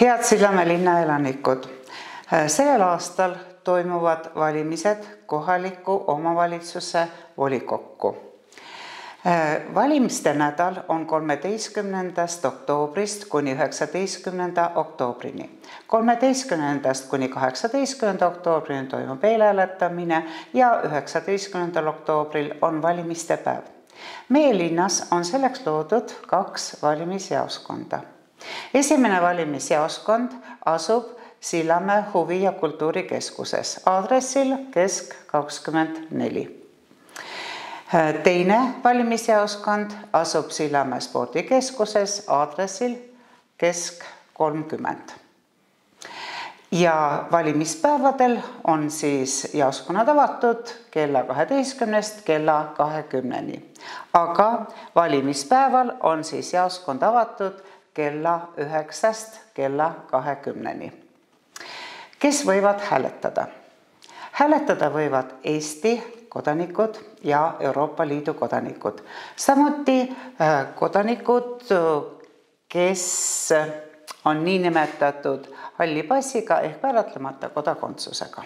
Head Sillamäe linna elanikud, sellel aastal toimuvad valimised kohaliku omavalitsuse volikokku. Valimiste nädal on 13. oktoobrist kuni 19. oktoobrini. 13. kuni 18. oktoobrini toimub eelhääletamine ja 19. oktoobril on valimiste päev. Meie linnas on selleks loodud 2 valimisjaoskonda. Esimene valimisjaoskond asub Sillamäe huvi- ja kultuurikeskuses aadressil Kesk 24. Teine valimisjaoskond asub Sillamäe spordikeskuses aadressil Kesk 30. Ja valimispäevadel on siis jaoskonnad avatud kella 12 kella 20. Aga valimispäeval on siis jaoskond avatud kella 9 kella 20. Kes võivad hääletada? Hääletada võivad Eesti kodanikud ja Euroopa Liidu kodanikud. Samuti kodanikud, kes on niinimetatud halli passiga ehk määratlemata kodakondsusega.